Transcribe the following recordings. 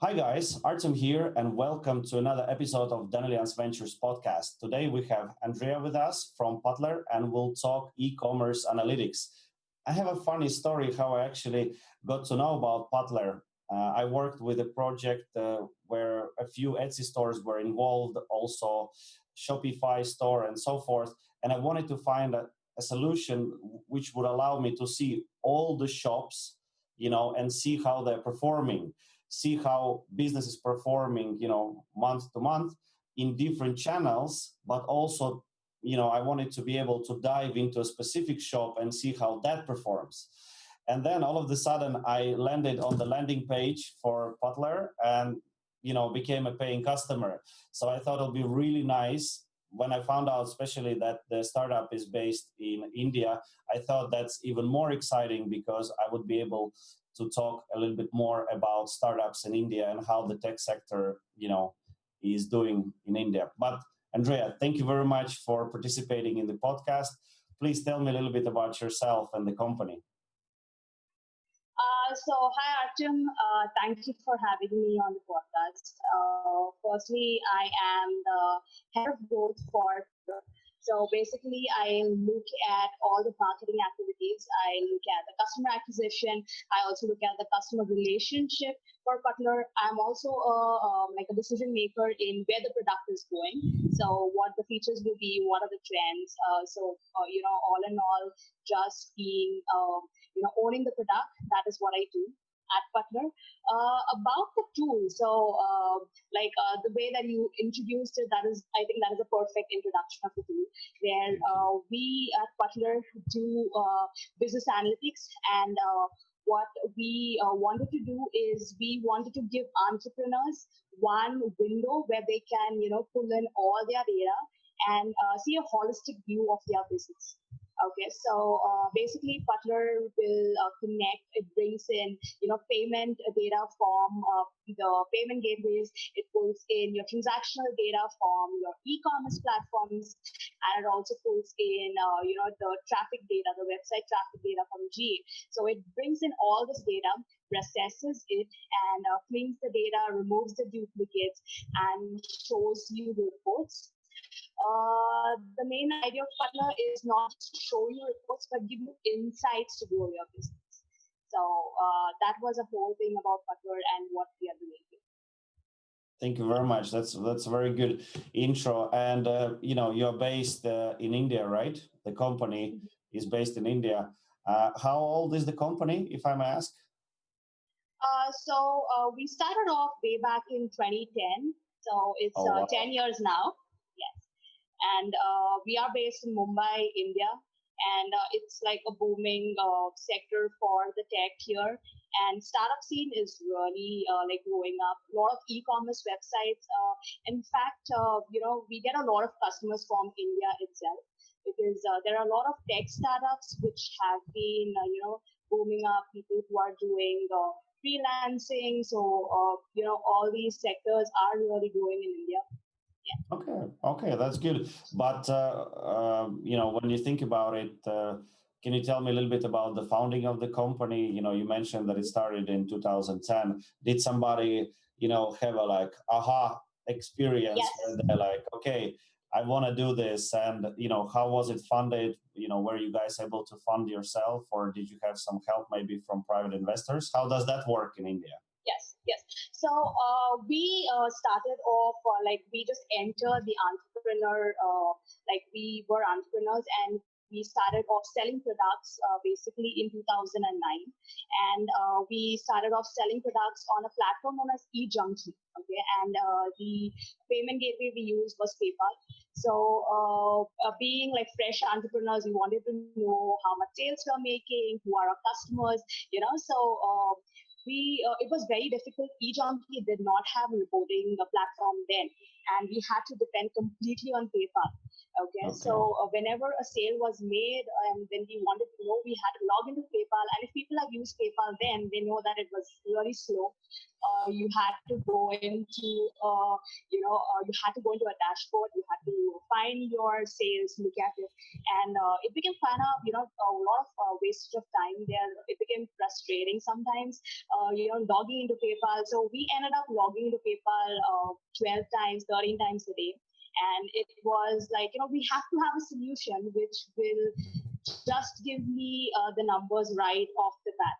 Hi guys, Artem here, and welcome to another episode of Danelians Ventures podcast. Today we have Andrea with us from Putler, and we'll talk e-commerce analytics. I have a funny story how I actually got to know about Putler. I worked with a project where a few Etsy stores were involved, also Shopify store and so forth, and I wanted to find a solution which would allow me to see all the shops, and see how they're performing, see how business is performing, month to month in different channels, but also, I wanted to be able to dive into a specific shop and see how that performs. And then all of a sudden I landed on the landing page for Putler and, became a paying customer. So I thought it'll be really nice when I found out, especially that the startup is based in India. I thought that's even more exciting because I would be able to talk a little bit more about startups in India and how the tech sector, is doing in India. But Andrea, thank you very much for participating in the podcast. Please tell me a little bit about yourself and the company. Hi Artem, thank you for having me on the podcast. Firstly, I am the head of growth for. So basically, I look at all the marketing activities. I look at the customer acquisition. I also look at the customer relationship for Butler. I'm also like a decision maker in where the product is going. So what the features will be, what are the trends. All in all, just being, owning the product. That is what I do at Butler. About the tool, the way that you introduced it, I think that is a perfect introduction of the tool, where we at Butler do business analytics, and what we wanted to do is we wanted to give entrepreneurs one window where they can, pull in all their data and see a holistic view of their business. Okay, so basically Butler will connect, it brings in, payment data from the payment gateways, it pulls in your transactional data from your e-commerce platforms, and it also pulls in, the traffic data, the website traffic data from GA. So it brings in all this data, processes it, and cleans the data, removes the duplicates, and shows you the reports. The main idea of Butler is not to show you reports, but give you insights to grow your business. So that was a whole thing about Butler and what we are doing here. Thank you very much. That's a very good intro. And you're based in India, right? The company is based in India. How old is the company, if I may ask? We started off way back in 2010. So it's 10 years now. Yes. And we are based in Mumbai, India, and it's like a booming sector for the tech here. And startup scene is really growing up. A lot of e-commerce websites. In fact, we get a lot of customers from India itself because there are a lot of tech startups which have been, booming up. People who are doing freelancing. So, all these sectors are really growing in India. Yeah. Okay, that's good. But when you think about it, can you tell me a little bit about the founding of the company? You mentioned that it started in 2010. Did somebody, have a aha experience where they're like, okay, I want to do this, and how was it funded? Were you guys able to fund yourself, or did you have some help maybe from private investors? How does that work in India? Yes. So we started off we just entered the entrepreneur, we were entrepreneurs, and we started off selling products basically in 2009, and we started off selling products on a platform known as eJunkie. Okay, and the payment gateway we used was PayPal. So being like fresh entrepreneurs, we wanted to know how much sales we're making, who are our customers, so. It was very difficult. eJunkie did not have a reporting platform then, and we had to depend completely on PayPal. Okay. So whenever a sale was made and when we wanted to know, we had to log into PayPal. And if people have used PayPal then, they know that it was really slow. You had to go into, you had to go into a dashboard. You had to find your sales, look at it. And it became kind of, a lot of wastage of time there. It became frustrating frustrating sometimes, logging into PayPal. So we ended up logging into PayPal 12 times, 13 times a day. And it was like, we have to have a solution which will just give me the numbers right off the bat.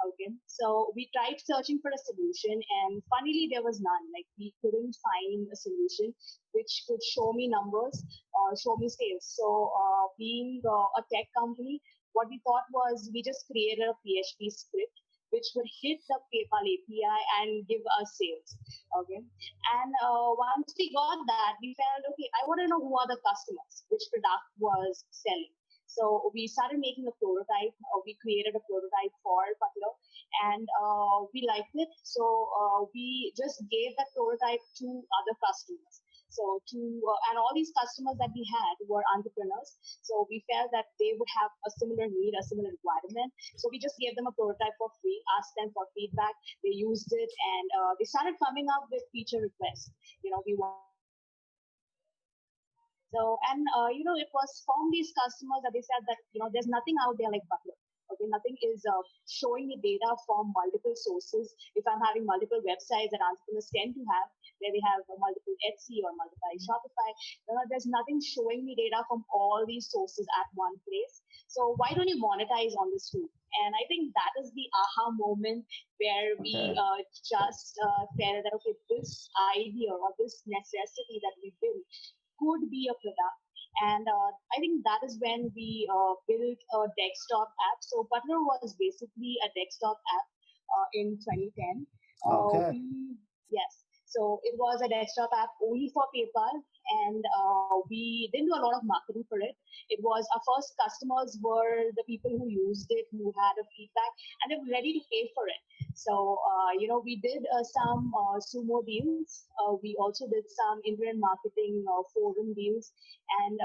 Okay, so we tried searching for a solution, and funnily, there was none. Like, we couldn't find a solution which could show me numbers or show me sales. So, being a tech company, what we thought was we just created a PHP script which would hit the PayPal API and give us sales. Okay, and once we got that, we felt, okay, I want to know who are the customers, which product was selling. So we started making a prototype. We created a prototype for Butler, and we liked it. So we just gave that prototype to other customers. So and all these customers that we had were entrepreneurs. So we felt that they would have a similar need, a similar requirement. So we just gave them a prototype for free, asked them for feedback. They used it, and they started coming up with feature requests. We want. So, and it was from these customers that they said that there's nothing out there like Butler. Okay, nothing is showing me data from multiple sources. If I'm having multiple websites that entrepreneurs tend to have, where they have multiple Etsy or multiple Shopify, there's nothing showing me data from all these sources at one place. So why don't you monetize on this tool? And I think that is the aha moment where we just felt that, okay, this idea or this necessity that we built could be a product. And I think that is when we built a desktop app. So Butler was basically a desktop app in 2010. Okay. Yes. So it was a desktop app only for PayPal, and we didn't do a lot of marketing for it. It was our first customers were the people who used it, who had a feedback, and they were ready to pay for it. So, we did some Sumo deals. We also did some internet marketing forum deals. And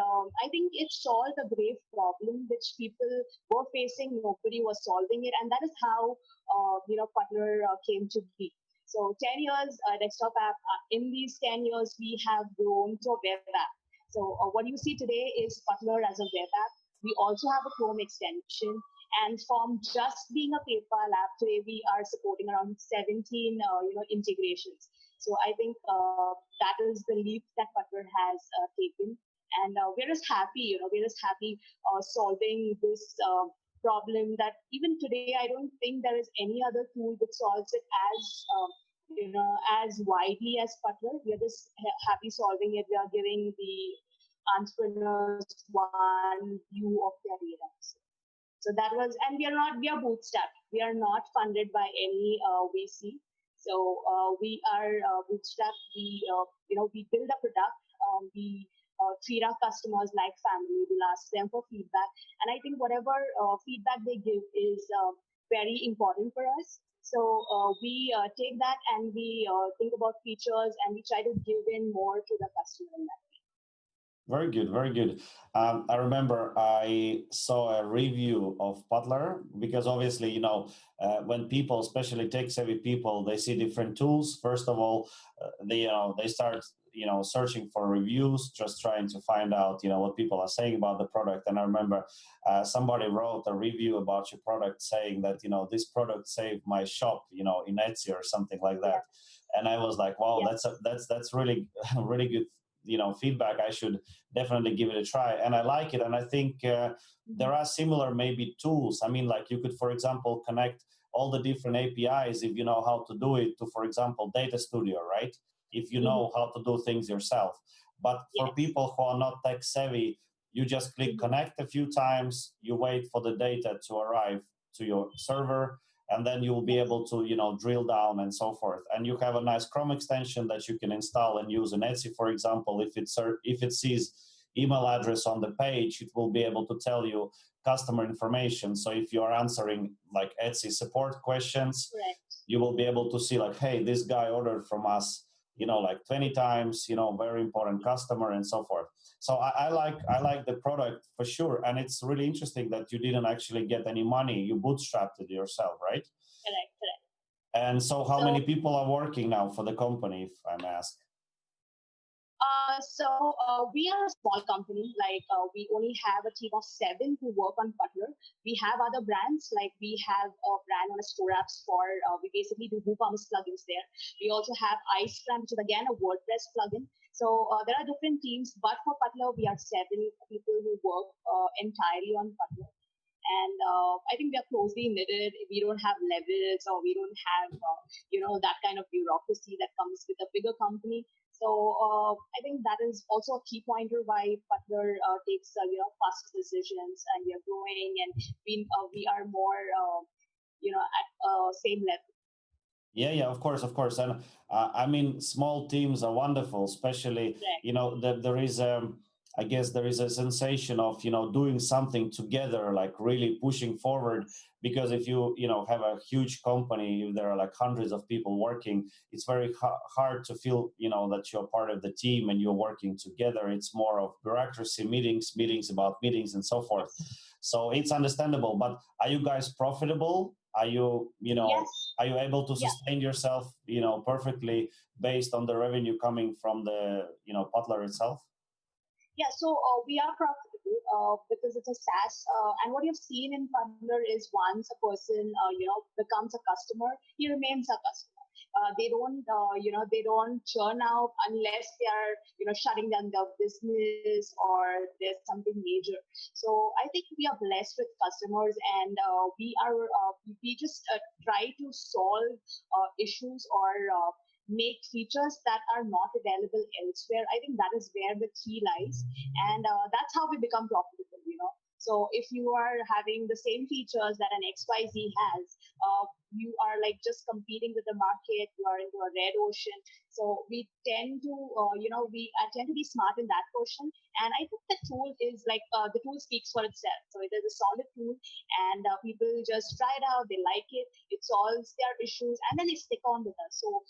I think it solved a grave problem which people were facing. Nobody was solving it. And that is how, Butler came to be. So 10 years, desktop app. In these 10 years, we have grown to a web app. So what you see today is Butler as a web app. We also have a Chrome extension. And from just being a PayPal app, today we are supporting around 17, integrations. So I think that is the leap that Butler has taken. And we're just happy, solving this problem that even today, I don't think there is any other tool that solves it as widely as Butler. We are just happy solving it. We are giving the entrepreneurs one view of their data. So that was, and we are bootstrapped. We are not funded by any VC. So we are bootstrapped. We build a product. We treat our customers like family. We'll ask them for feedback. And I think whatever feedback they give is very important for us. So we take that and we think about features and we try to give in more to the customer in that way. Very good, very good. I remember I saw a review of Butler because obviously, when people, especially tech-savvy people, they see different tools. First of all, they start searching for reviews, just trying to find out what people are saying about the product. And I remember somebody wrote a review about your product saying that this product saved my shop in Etsy or something like that. Yeah. And I was like, wow, yeah. that's really really good feedback. I should definitely give it a try, and I like it. And I think there are similar maybe tools. I mean, like you could, for example, connect all the different APIs if you know how to do it to, for example, Data Studio, right? If you know how to do things yourself. But for people who are not tech savvy, you just click connect a few times, you wait for the data to arrive to your server, and then you will be able to, drill down and so forth. And you have a nice Chrome extension that you can install and use in Etsy, for example. If it sees email address on the page, it will be able to tell you customer information. So if you are answering like Etsy support questions, you will be able to see like, hey, this guy ordered from us, like 20 times, very important customer and so forth. So I like the product for sure. And it's really interesting that you didn't actually get any money. You bootstrapped it yourself, right? Correct. And so how many people are working now for the company, if I may ask? We are a small company. We only have a team of seven who work on Butler. We have other brands. Like we have a brand on a store apps for. We basically do WooCommerce plugins there. We also have Icegram, which is again a WordPress plugin. So there are different teams, but for Butler, we are seven people who work entirely on Butler. And I think we are closely knitted. We don't have levels, or we don't have that kind of bureaucracy that comes with a bigger company. So I think that is also a key pointer why Butler takes fast decisions, and we are growing, and we are more at same level. Yeah, of course, and I mean, small teams are wonderful, especially Correct. there is I guess there is a sensation of doing something together, like really pushing forward. Because if you have a huge company, if there are like hundreds of people working, it's very hard to feel that you're part of the team and you're working together. It's more of bureaucracy, meetings about meetings, and so forth. Yes. So it's understandable. But are you guys profitable? Are you you know Yes. are you able to Yeah. sustain yourself perfectly based on the revenue coming from the Butler itself? Yeah, so we are profitable because it's a SaaS. And what you've seen in Bundler is once a person, becomes a customer, he remains a customer. They don't churn out unless they are, shutting down their business or there's something major. So I think we are blessed with customers, and we just try to solve issues or make features that are not available elsewhere. I think that is where the key lies, and that's how we become profitable. So if you are having the same features that an XYZ has, you are like just competing with the market. You are into a red ocean. So we tend to, tend to be smart in that portion. And I think the tool is the tool speaks for itself. So it is a solid tool, and people just try it out. They like it. It solves their issues, and then they stick on with us. So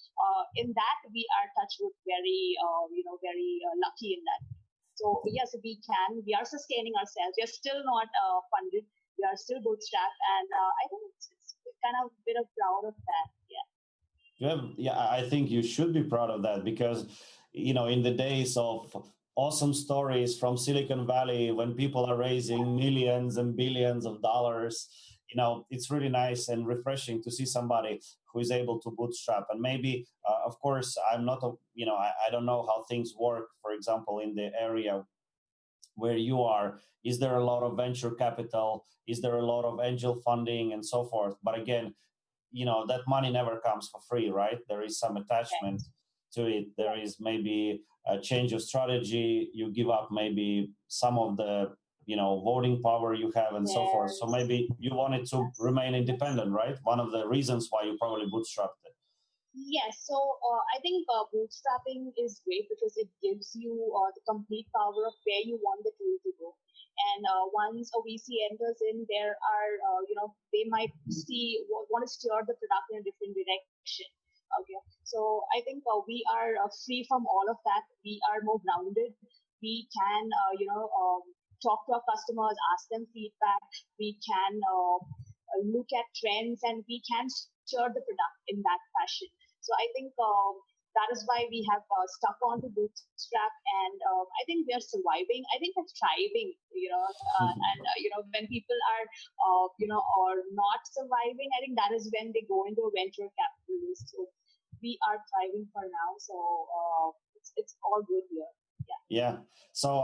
in that, we are touched with very lucky in that. So yes, we are sustaining ourselves. We are still not funded. We are still bootstrapped, and I think it's kind of a bit of proud of that. Yeah. Yeah, I think you should be proud of that, because in the days of awesome stories from Silicon Valley, when people are raising millions and billions of dollars, it's really nice and refreshing to see somebody who is able to bootstrap. And maybe of course, I'm not I don't know how things work, for example, in the area where you are. Is there a lot of venture capital? Is there a lot of angel funding and so forth? But again, that money never comes for free, right? There is some attachment Right. to it. There is maybe a change of strategy. You give up maybe some of the voting power you have, and so forth. So There's maybe you wanted to Yes. remain independent, right? One of the reasons why you probably bootstrapped it. Yes, so I think bootstrapping is great because it gives you the complete power of where you want the tool to go. And once a VC enters in, there are, they might want to steer the product in a different direction. Okay, so I think we are free from all of that. We are more grounded. We can, talk to our customers, ask them feedback. We can look at trends, and we can steer the product in that fashion. So I think that is why we have stuck on to Bootstrap, and I think we are surviving. I think we're thriving. When people are, or not surviving, I think that is when they go into a venture capitalist. So we are thriving for now. So it's all good here. Yeah. Yeah. So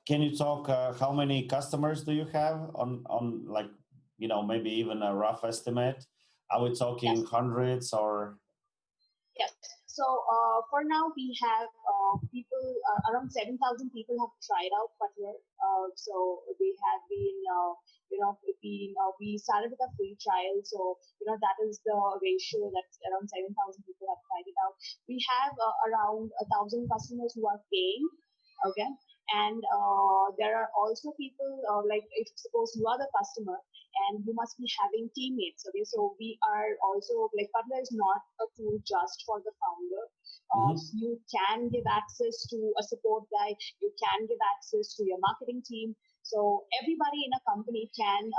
can you talk how many customers do you have on like maybe even a rough estimate? Are we talking Yes. hundreds or? Yes. So for now, we have people around 7,000 people have tried out Butler. So they have been, we started with a free trial. So that is the ratio that around 7,000 people have tried it out. We have around 1,000 customers who are paying. Okay. And there are also people like if suppose you are the customer and you must be having teammates. Okay, so we are also like Padla is not a tool just for the founder. Mhm. You can give access to a support guy. You can give access to your marketing team. So everybody in a company can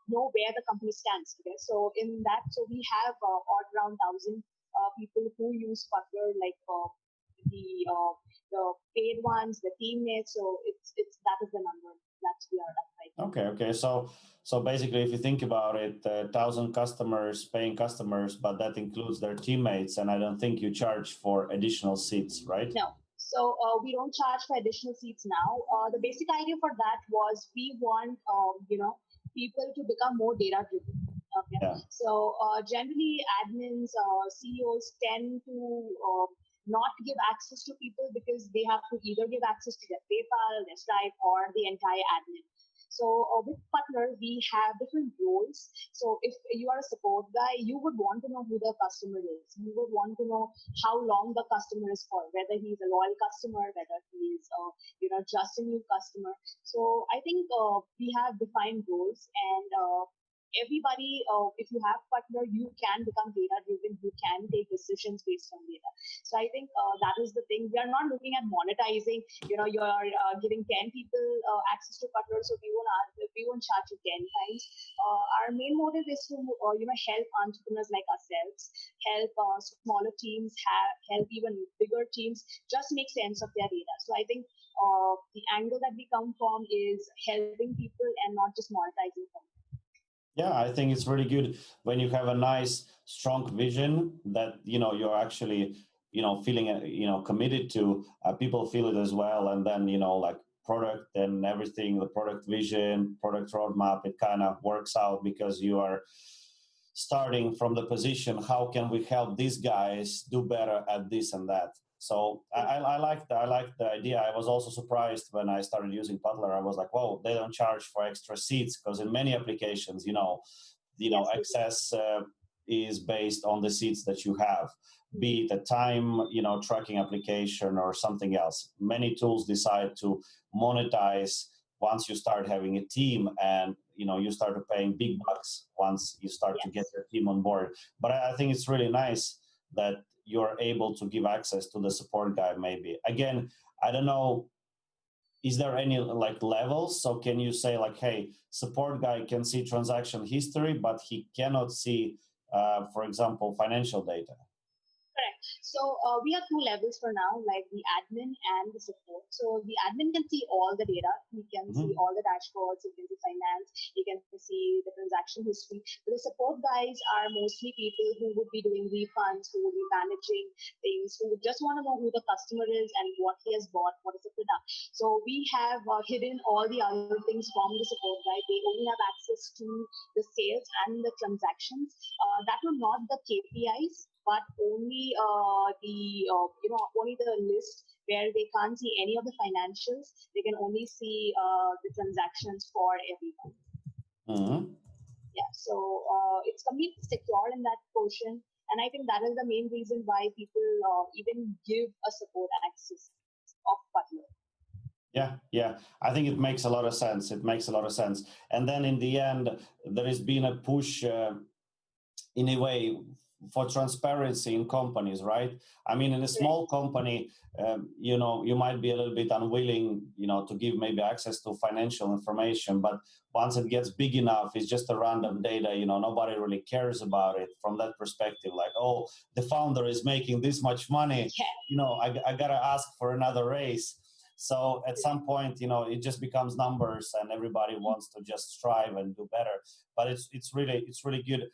know where the company stands. Okay, so in that, so we have around 1,000 people who use Butler like the paid ones, the teammates. So it's that is the number that we are at right now. Okay. So basically, if you think about it, 1,000 customers, paying customers, but that includes their teammates, and I don't think you charge for additional seats, right? No. So we don't charge for additional seats now. The basic idea for that was we want people to become more data driven. Okay. Yeah. So generally, admins, CEOs tend to not give access to people because they have to either give access to their PayPal, their Stripe, or the entire admin. So with Butler, we have different roles. So if you are a support guy, you would want to know who the customer is. You would want to know how long the customer is for, whether he's a loyal customer, whether he is just a new customer. So I think we have defined roles, and everybody, if you have Butler, you can become data driven. You can take decisions based on data. So I think that is the thing. We are not looking at monetizing. You are giving 10 people access to Butler, so we won't charge you 10 times. Our main motive is to help entrepreneurs like ourselves, help smaller teams, help even bigger teams just make sense of their data. So I think the angle that we come from is helping people and not just monetizing from them. Yeah, I think it's really good when you have a nice, strong vision that you're actually feeling committed to. People feel it as well, and then like product and everything, the product vision, product roadmap, it kind of works out because you are starting from the position. How can we help these guys do better at this and that? So I like the idea. I was also surprised when I started using Butler. I was like, whoa, they don't charge for extra seats, because in many applications, Yes, access is based on the seats that you have, be it a time, tracking application or something else. Many tools decide to monetize once you start having a team, and you start paying big bucks once you start to get your team on board. But I think it's really nice that you're able to give access to the support guy. Maybe again, I don't know, is there any like levels? So can you say like, hey, support guy can see transaction history, but he cannot see for example, financial data? Correct. So we have two levels for now, like the admin and the support. So the admin can see all the data. He can see all the dashboards. He can see finance. He can see the transaction history. But the support guys are mostly people who would be doing refunds, who would be managing things, who would just want to know who the customer is and what he has bought, what is the product. So we have hidden all the other things from the support guy. They only have access to the sales and the transactions. That are not the KPIs, but only only the list where they can't see any of the financials. They can only see the transactions for everyone. Mm-hmm. Yeah, so it's completely secure in that portion, and I think that is the main reason why people even give a support access of Butler. Yeah. I think it makes a lot of sense. And then in the end, there has been a push in a way for transparency in companies, right? I mean, in a small company, you might be a little bit unwilling, to give maybe access to financial information. But once it gets big enough, it's just a random data. Nobody really cares about it from that perspective. Like, oh, the founder is making this much money. I gotta ask for another raise. So at some point, it just becomes numbers, and everybody wants to just strive and do better. But it's really good.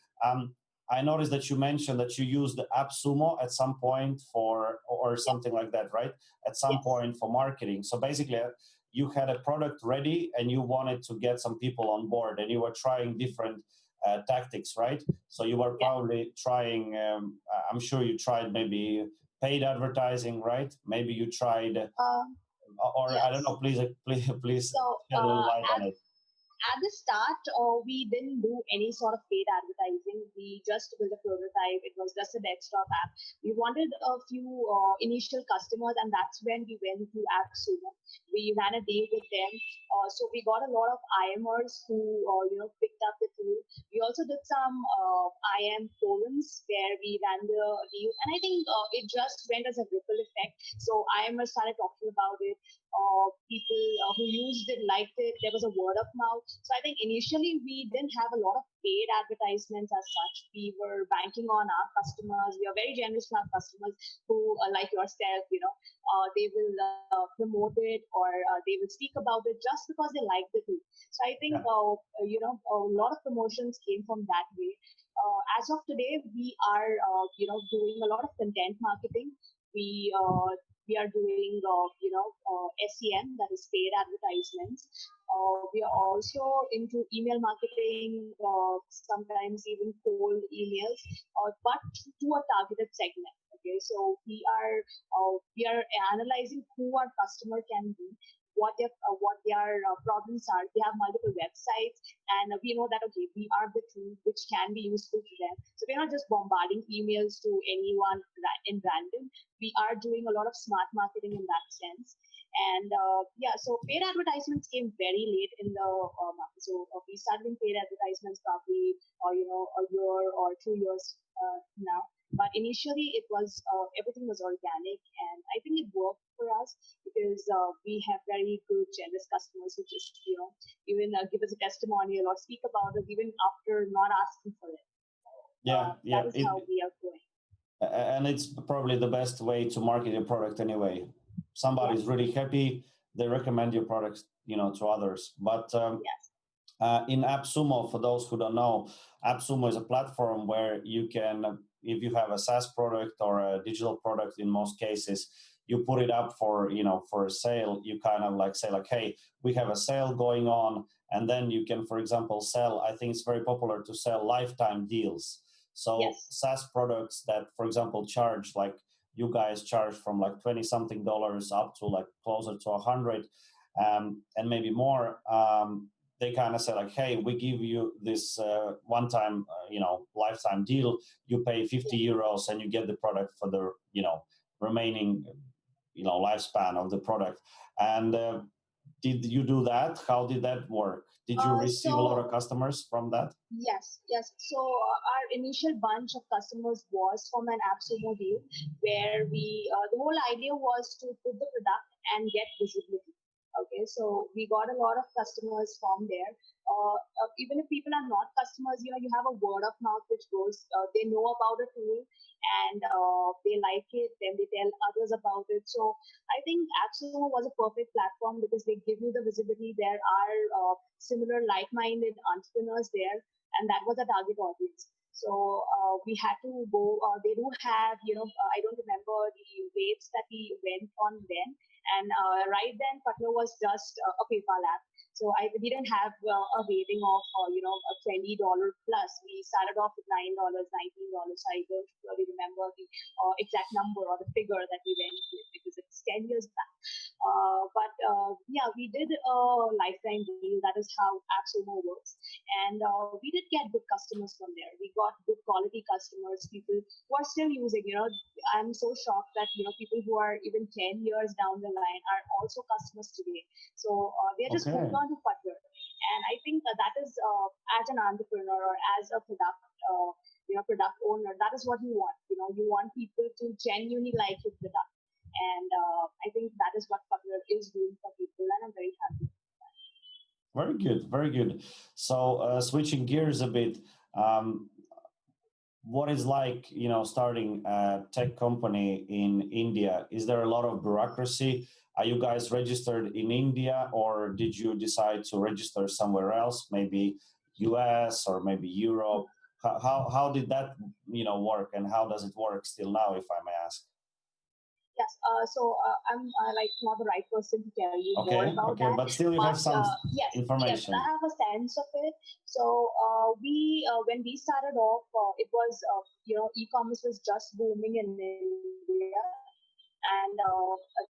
I noticed that you mentioned that you used the AppSumo at some point or something like that, right? At some point for marketing. So basically, you had a product ready and you wanted to get some people on board, and you were trying different tactics, right? So you were probably trying, I'm sure you tried maybe paid advertising, right? Maybe you tried, I don't know, please shed a little light on it. At the start, we didn't do any sort of paid advertising. We just built a prototype. It was just a desktop app. We wanted a few initial customers, and that's when we went to AppSumo. We ran a deal with them. So we got a lot of IMers who picked up the tool. We also did some IM forums where we ran the deal, and I think it just went as a ripple effect. So IMers started talking about it. people who used it liked it. There was a word of mouth. So I think initially we didn't have a lot of paid advertisements as such. We were banking on our customers. We are very generous to our customers who, like yourself, they will promote it, or they will speak about it just because they like the tool. So I think Yeah. a lot of promotions came from that way. As of today, we are doing a lot of content marketing. We are doing SEM, that is paid advertisements. We are also into email marketing, sometimes even cold emails, but to a targeted segment. Okay, so we are analyzing who our customer can be, what their problems are. They have multiple websites, and we know that okay, we are the tool which can be useful to them. So we're not just bombarding emails to anyone in random. We are doing a lot of smart marketing in that sense. And so paid advertisements came very late in the market. So we started in paid advertisements probably, a year or 2 years now. But initially, it was everything was organic, and I think it worked for us because we have very good, generous customers who just even give us a testimonial or speak about it even after not asking for it. Yeah, That yeah. is how we are going. And it's probably the best way to market your product anyway. Somebody's really happy, they recommend your products, to others. But Yes. in AppSumo, for those who don't know, AppSumo is a platform where you can, if you have a SaaS product or a digital product, in most cases, you put it up for a sale. You kind of like say like, hey, we have a sale going on, and then you can, for example, sell. I think it's very popular to sell lifetime deals. So Yes. SaaS products that, for example, charge like you guys charge from like $20-something up to like closer to 100, and maybe more. They kind of say like, hey, we give you this one-time, lifetime deal. You pay 50 euros and you get the product for the, remaining, lifespan of the product. And did you do that? How did that work? Did you receive a lot of customers from that? Yes, yes. So our initial bunch of customers was from an AppSumo deal where the whole idea was to put the product and get visibility. Okay, so we got a lot of customers from there. Even if people are not customers, you have a word of mouth which goes. They know about a tool and they like it. Then they tell others about it. So I think AppSumo was a perfect platform because they give you the visibility. There are similar like-minded entrepreneurs there, and that was a target audience. So we had to go. They do have, I don't remember the rates that we went on then. And right then, Putler was just a PayPal app. So we didn't have a rating of, a $20 plus. We started off with $9, $19. I don't really remember the exact number or the figure that we went with because it's 10 years back. But we did a lifetime deal. That is how AppSumo works. And we did get good customers from there. We got good quality customers, people who are still using, I'm so shocked that, people who are even 10 years down the line are also customers today. So they're just hooked on to Putler. And I think that is, as an entrepreneur or as a product owner, that is what you want. You want people to genuinely like your product. And I think that is what Putler is doing for people, and I'm very happy. Very good, very good. So switching gears a bit, what is like, starting a tech company in India? Is there a lot of bureaucracy? Are you guys registered in India, or did you decide to register somewhere else, maybe US or maybe Europe? How did that work, and how does it work still now, if I may ask? Yes, so I'm like not the right person to tell you more about that. But still you have some information. Yes, I have a sense of it. So we when we started off, it was e-commerce was just booming in India, and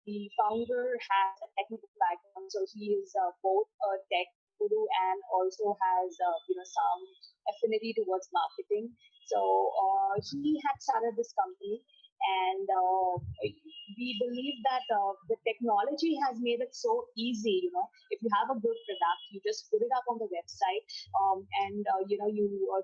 the founder has a technical background, so he is both a tech guru and also has some affinity towards marketing. So he had started this company, and we believe that the technology has made it so easy. If you have a good product, you just put it up on the website, and you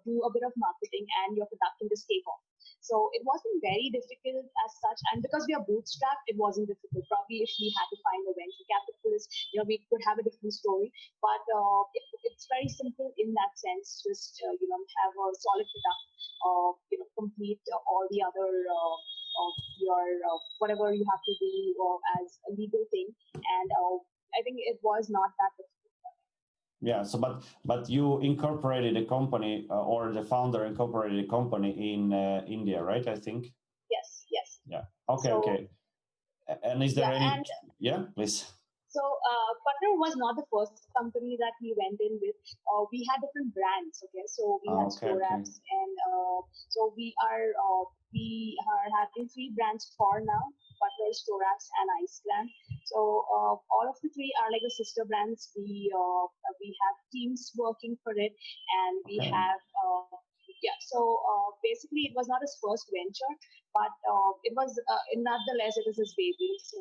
do a bit of marketing, and your product can just take off. So it wasn't very difficult as such, and because we are bootstrapped, it wasn't difficult. Probably if we had to find a venture capital this, we could have a different story. But it's very simple in that sense. Just have a solid product, complete all the other your whatever you have to do as a legal thing, and I think it was not that difficult. Yeah. So, but you incorporated a company, or the founder incorporated a company in India, right? I think. Yes. Yes. Yeah. Okay. So Okay. And is there yeah, any? and Yeah, please. so Partner was not the first company that we went in with. We had different brands. Okay, so we had Okay. store Okay. apps, and so we are having three brands for now: Butler, store apps, and Iceland. So all of the three are like the sister brands. We have teams working for it, and we Okay. have yeah. So basically, it was not his first venture, but it was nonetheless it is his baby. So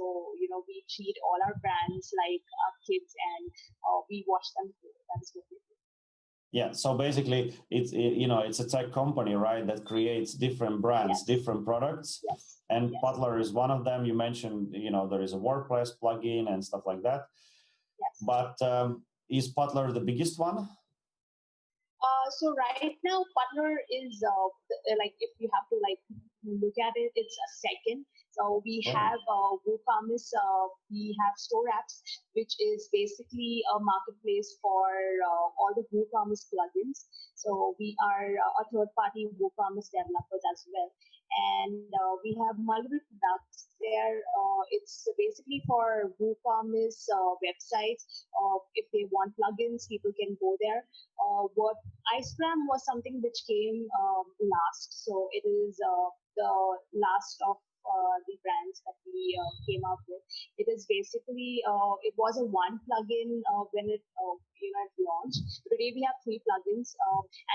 we treat all our brands like our kids, and we watch them grow. That is what we do. Yeah. So basically, it's a tech company, right, that creates different brands, Yes, different products, yes, and yes, Butler is one of them. You mentioned, there is a WordPress plugin and stuff like that. yes. But is Butler the biggest one? So right now, Partner is like, if you have to like look at it, it's a second. So we Okay. have WooCommerce, we have Store Apps, which is basically a marketplace for all the WooCommerce plugins. So we are a third-party WooCommerce developers as well, and we have multiple products there. It's basically for WooCommerce websites. If they want plugins, people can go there. What Icegram was something which came last. So it is the last of the brands that we came up with. It is basically it was a one plugin when it launched. Today we have three plugins,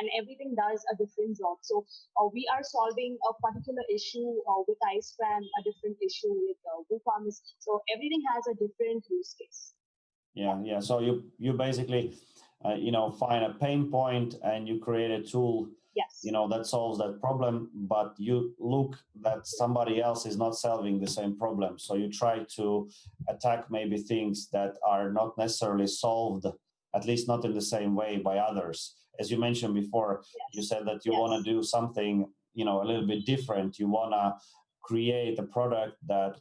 and everything does a different job. So we are solving a particular issue with Icegram, a different issue with WooCommerce. So everything has a different use case. Yeah. So you basically, find a pain point and you create a tool, Yes. that solves that problem. But you look that somebody else is not solving the same problem, so you try to attack maybe things that are not necessarily solved, at least not in the same way, by others. As you mentioned before, you Yes. said that you want Yes. to do something, a little bit different. You want to create a product that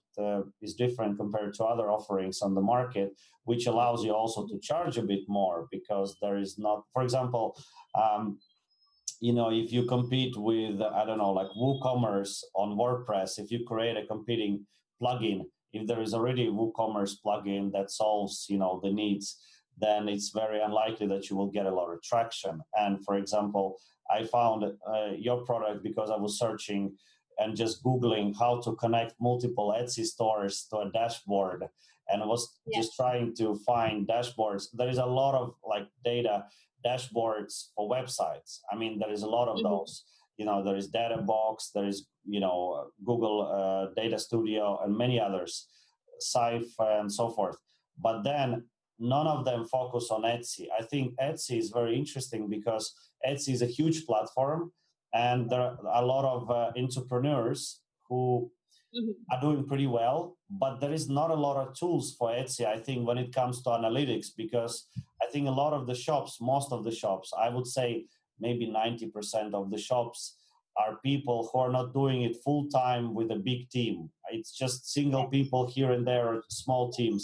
is different compared to other offerings on the market, which allows you also to charge a bit more, because there is not, for example, if you compete with, I don't know, like WooCommerce on WordPress, if you create a competing plugin, if there is already a WooCommerce plugin that solves, the needs, then it's very unlikely that you will get a lot of traction. And for example, I found your product because I was searching and just Googling how to connect multiple Etsy stores to a dashboard, and was just Yes. trying to find dashboards. There is a lot of like data dashboards for websites. I mean, there is a lot of Mm-hmm. those. There is Databox, there is, Google Data Studio, and many others, Scythe, and so forth. But then none of them focus on Etsy. I think Etsy is very interesting because Etsy is a huge platform, and there are a lot of entrepreneurs who Mm-hmm. are doing pretty well, but there is not a lot of tools for Etsy, I think, when it comes to analytics, because I think a lot of the shops, most of the shops, I would say maybe 90% of the shops are people who are not doing it full time with a big team. It's just single Yes. people here and there, or small Yes. teams.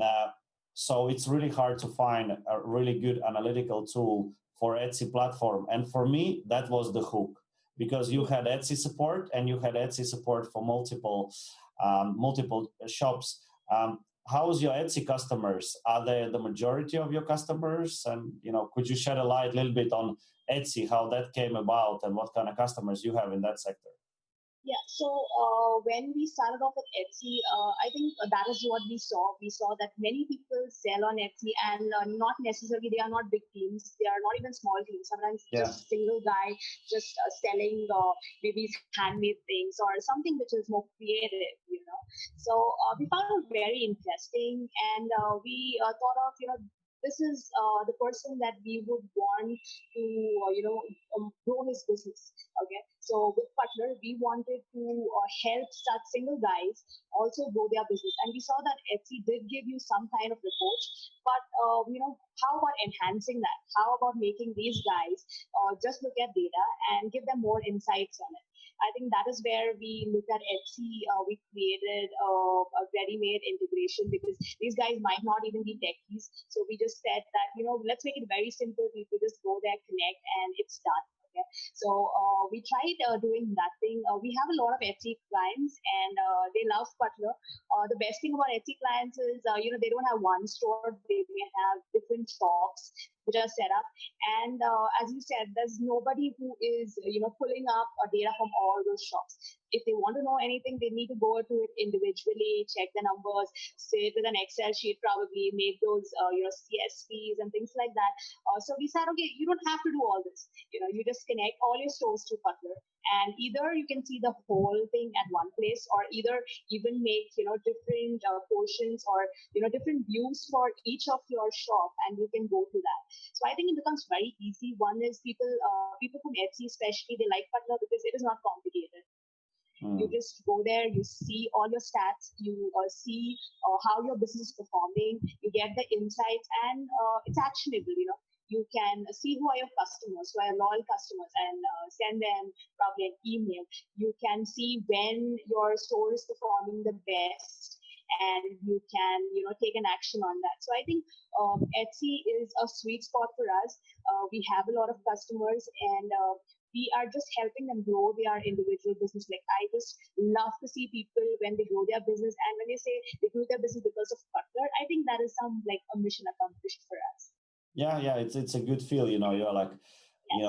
Uh, so it's really hard to find a really good analytical tool for Etsy platform. And for me, that was the hook, because you had Etsy support, and you had Etsy support for multiple shops. How's your Etsy customers? Are they the majority of your customers? And could you shed a light a little bit on Etsy, how that came about, and what kind of customers you have in that sector? Yeah, so when we started off with Etsy, I think that is what we saw. We saw that many people sell on Etsy, and not necessarily, they are not big teams. They are not even small teams. Sometimes Yeah. just single guy just selling maybe handmade things or something which is more creative. So we found it very interesting, and we thought of, this is the person that we would want to, grow his business. Okay. So with Butler, we wanted to help such single guys also grow their business. And we saw that Etsy did give you some kind of report, but how about enhancing that? How about making these guys just look at data and give them more insights on it? I think that is where we look at Etsy. We created a ready-made integration because these guys might not even be techies. So we just said that, let's make it very simple. People just go there, connect, and it's done. Okay. So we tried doing that thing. We have a lot of Etsy clients, and they love Butler. The best thing about Etsy clients is, they don't have one store. They may have different shops which are set up. And as you said, there's nobody who is, pulling up data from all those shops. If they want to know anything, they need to go to it individually, check the numbers, sit with an Excel sheet, probably make those, CSVs and things like that. So we said, okay, you don't have to do all this. You just connect all your stores to Butler, and either you can see the whole thing at one place, or either even make, different portions, or, different views for each of your shop, and you can go to that. So I think it becomes very easy. One is people from Etsy especially, they like Butler because it is not complicated. You just go there, you see all your stats, you see how your business is performing, you get the insights, and it's actionable. You can see who are your customers, who are loyal customers, and send them probably an email. You can see when your store is performing the best, and you can take an action on that. So I think Etsy is a sweet spot for us. We have a lot of customers, and we are just helping them grow their individual business. Like, I just love to see people when they grow their business, and when they say they grew their business because of Butler, I think that is some like a mission accomplished for us. Yeah, it's a good feel. You're like, Yes.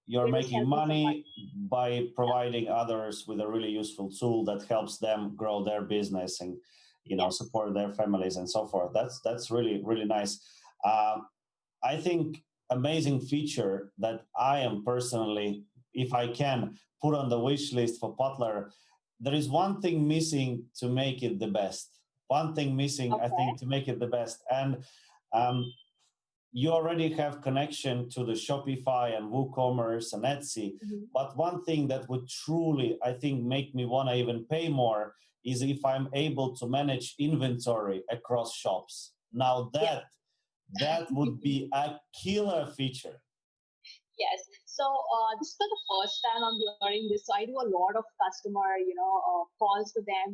you're We're just making helping money somebody. by providing others with a really useful tool that helps them grow their business and Yes. support their families and so forth. That's really really nice. Uh, I think amazing feature that I am personally, if I can, put on the wish list for Butler. There is one thing missing to make it the best. One thing missing, I Okay. think, to make it the best. And um, you already have connection to the Shopify and WooCommerce and Etsy. Mm-hmm. But one thing that would truly, I think, make me want to even pay more is if I'm able to manage inventory across shops. Now that would Yes. be a killer feature. Yes. So this is not the first time I'm hearing this. So I do a lot of customer, calls to them,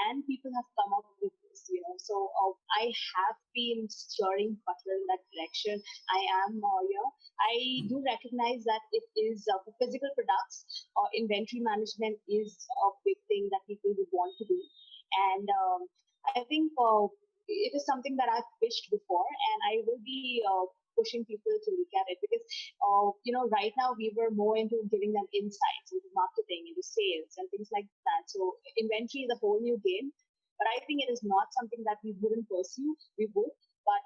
and people have come up with this. So I have been steering Butler in that direction. I am, I do recognize that it is for physical products. Inventory management is a big thing that people would want to do, and I think it is something that I've pitched before, and I will be pushing people to look at it because right now we were more into giving them insights into marketing, into sales, and things like that. So inventory is a whole new game, but I think it is not something that we wouldn't pursue. We would, but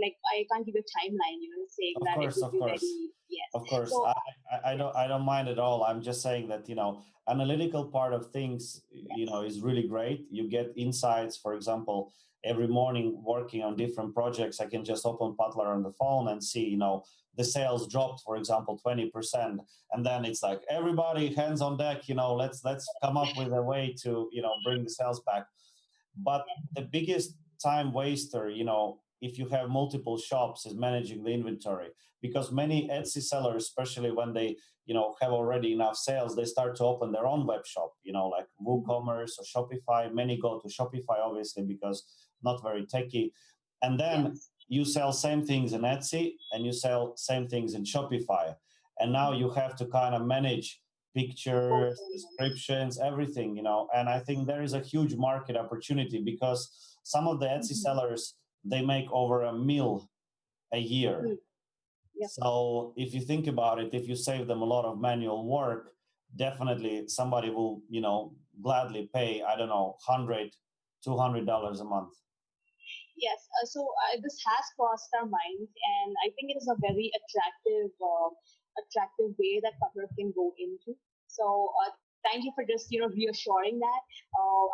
like I can't give a timeline, saying Of that it course, would of be course, ready. Yes. of course. So I don't yes, I don't mind at all. I'm just saying that analytical part of things yes, is really great. You get insights. For example, every morning working on different projects, I can just open Butler on the phone and see the sales dropped, for example, 20%, and then it's like everybody hands on deck. Let's come up with a way to bring the sales back. But the biggest time waster, if you have multiple shops, is managing the inventory. Because many Etsy sellers, especially when they, have already enough sales, they start to open their own web shop, like WooCommerce or Shopify. Many go to Shopify, obviously, because not very techy. And then yes, you sell same things in Etsy and you sell same things in Shopify. And now you have to kind of manage both pictures, of them. descriptions, everything, and I think there is a huge market opportunity because some of the Etsy Mm-hmm. sellers, they make over a mil a year. Mm. Yep. So if you think about it, if you save them a lot of manual work, definitely somebody will, gladly pay, I don't know, $100, $200 a month. Yes, this has crossed our minds, and I think it is a very attractive way that Butler can go into. So thank you for just reassuring that.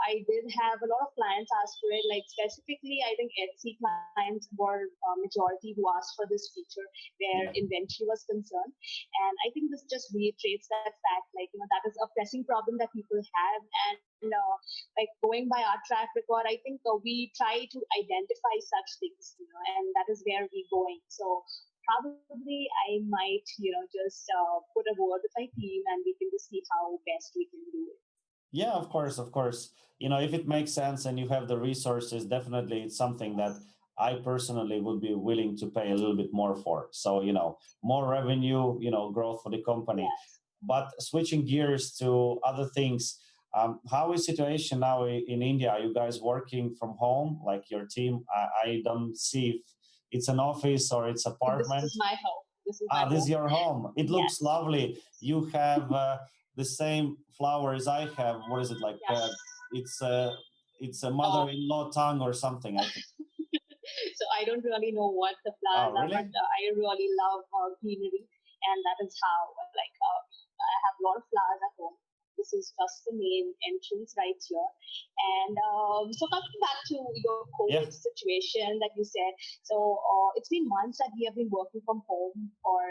I did have a lot of clients ask for it, like specifically, I think Etsy clients were majority who asked for this feature where Yeah. inventory was concerned, and I think this just reiterates that fact, like that is a pressing problem that people have, and like going by our track record, I think we try to identify such things, and that is where we're going. So probably I might, just put a word with my team and we can just see how best we can do it. Yeah, of course, of course. If it makes sense and you have the resources, definitely it's something that I personally would be willing to pay a little bit more for. So, more revenue, growth for the company. Yes. But switching gears to other things, how is situation now in India? Are you guys working from home, like your team? I don't see if it's an office or it's This apartment. is my home. This is my This is home. your home. It looks Yes. lovely. You have the same flowers I have. What is it like? Yes. It's a Uh, mother-in-law tongue or something, I think. so I don't really know what the Oh, flowers are, but really? I really love greenery, and that is how like I have a lot of flowers at home. This is just the main entrance right here. And so coming back to your COVID Yeah. situation that you said, so it's been months that we have been working from home or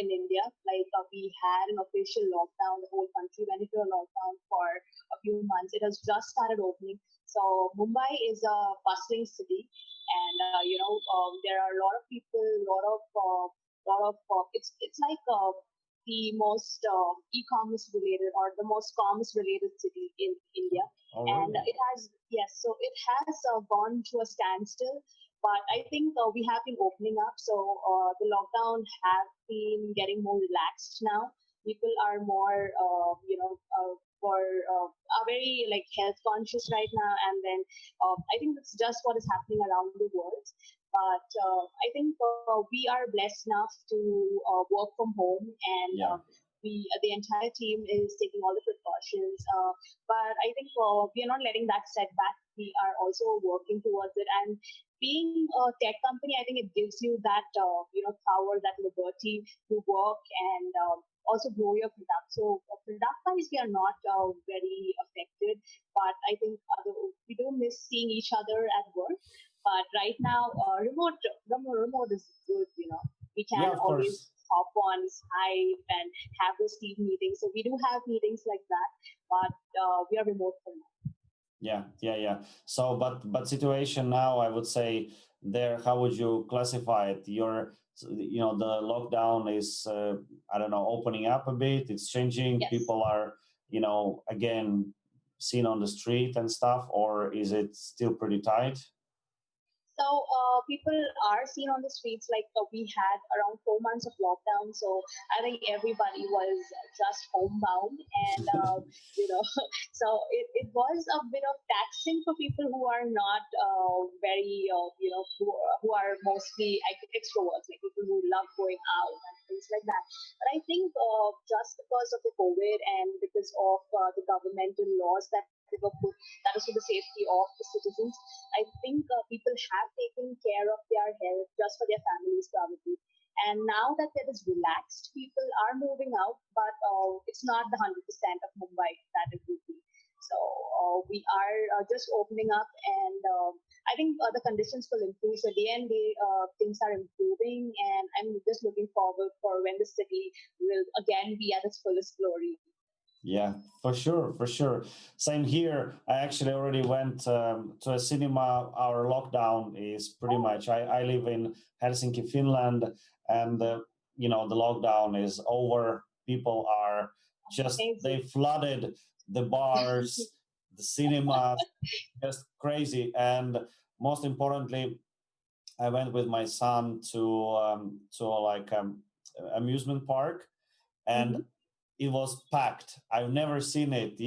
in India. Like we had an official lockdown, the whole country went into a lockdown for a few months. It has just started opening. So Mumbai is a bustling city, and there are a lot of people, it's like the most e-commerce related or the most commerce related city in India, Oh, and really? it has, yes, so it has gone to a standstill. But I think we have been opening up, so the lockdown have been getting more relaxed now. People are more, for are very like health conscious right now, and then I think that's just what is happening around the world. But I think we are blessed enough to work from home, and Yeah. the entire team is taking all the precautions. But I think we are not letting that set back. We are also working towards it, and being a tech company, I think it gives you that power, that liberty to work and also grow your product. So product wise, we are not very affected, but I think we do miss seeing each other at work. But right now, remote is good. We Yeah, can of always course. hop on Skype and have those team meetings. So we do have meetings like that, but we are remote for now. Yeah, yeah, yeah. So, but situation now, I would say there. How would you classify it? The lockdown is, I don't know, opening up a bit. It's changing. Yes. People are, again, seen on the street and stuff, or is it still pretty tight? So people are seen on the streets. Like we had around 4 months of lockdown, so I think everybody was just homebound, and so it was a bit of taxing for people who are not very who are mostly extroverts, like people who love going out and things like that. But I think just because of the COVID and because of the governmental laws that were put, that is for the safety of the citizens, I think people have taken care of their health just for their families, probably. And now that it is relaxed, people are moving out, but it's not the 100% of Mumbai that it would be. So we are just opening up, and I think the conditions will improve. So day and day, things are improving, and I'm just looking forward for when the city will again be at its fullest glory. Yeah, for sure, for sure. Same here. I actually already went to a cinema. Our lockdown is pretty Oh, much. I live in Helsinki, Finland, and the lockdown is over. People are just amazing. they flooded the bars, the cinemas, just crazy. And most importantly, I went with my son to like amusement park, and Mm-hmm. it was packed. I've never seen it,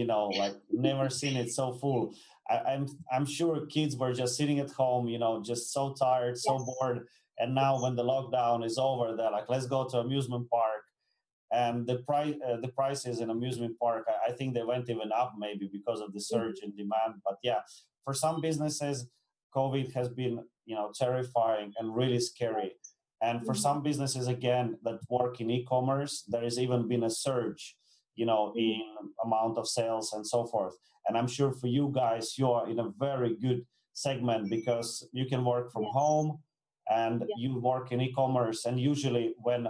like never seen it so full. I'm sure kids were just sitting at home, just so tired, so Yes. bored. And now Yes. when the lockdown is over, they're like, let's go to amusement park. And the prices in amusement park, I think they went even up maybe because of the surge Mm-hmm. in demand. But yeah, for some businesses, COVID has been terrifying and really scary. Right. And for Mm-hmm. some businesses again that work in e-commerce, there has even been a surge. in amount of sales and so forth. And I'm sure for you guys, you are in a very good segment because you can work from home and you work in e-commerce. And usually when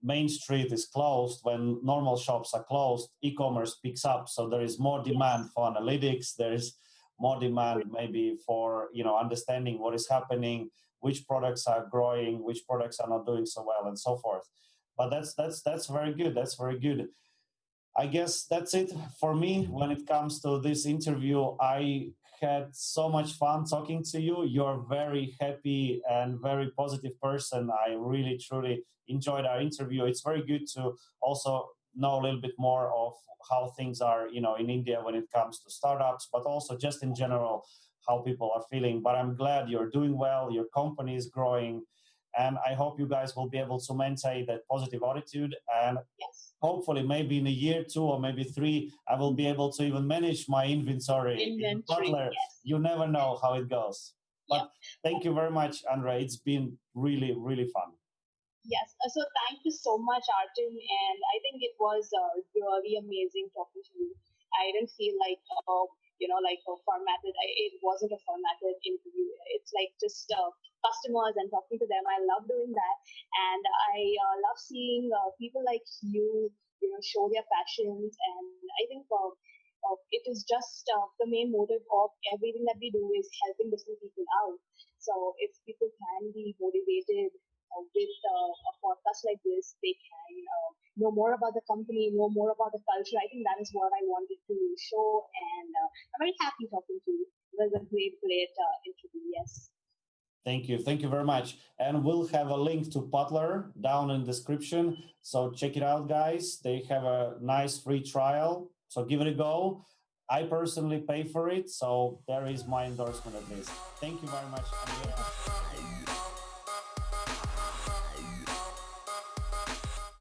Main Street is closed, when normal shops are closed, e-commerce picks up. So there is more demand for analytics. There is more demand maybe for understanding what is happening, which products are growing, which products are not doing so well, and so forth. But that's very good. That's very good. I guess that's it for me when it comes to this interview. I had so much fun talking to you. You're a very happy and very positive person. I really, truly enjoyed our interview. It's very good to also know a little bit more of how things are, in India when it comes to startups, but also just in general, how people are feeling. But I'm glad you're doing well. Your company is growing. And I hope you guys will be able to maintain that positive attitude. And hopefully maybe in a year, 2, or maybe 3, I will be able to even manage my inventory. Butler, you never know how it goes. But thank you very much, Andrea. It's been really, really fun. Yes. So thank you so much, Arjun. And I think it was really amazing talking to you. I didn't feel like, like a formatted, it wasn't a formatted interview. It's like just customers and talking to them. I love doing that. And I love seeing people like you, show their passions. And I think it is just the main motive of everything that we do is helping different people out. So if people can be motivated with a podcast like this, they can know more about the company, know more about the culture. I think that is what I wanted to show, and I'm very happy talking to you. It was a great interview. Yes. Thank you. Thank you very much. And we'll have a link to Butler down in the description. So check it out, guys. They have a nice free trial. So give it a go. I personally pay for it. So there is my endorsement at least. Thank you very much, Andrea.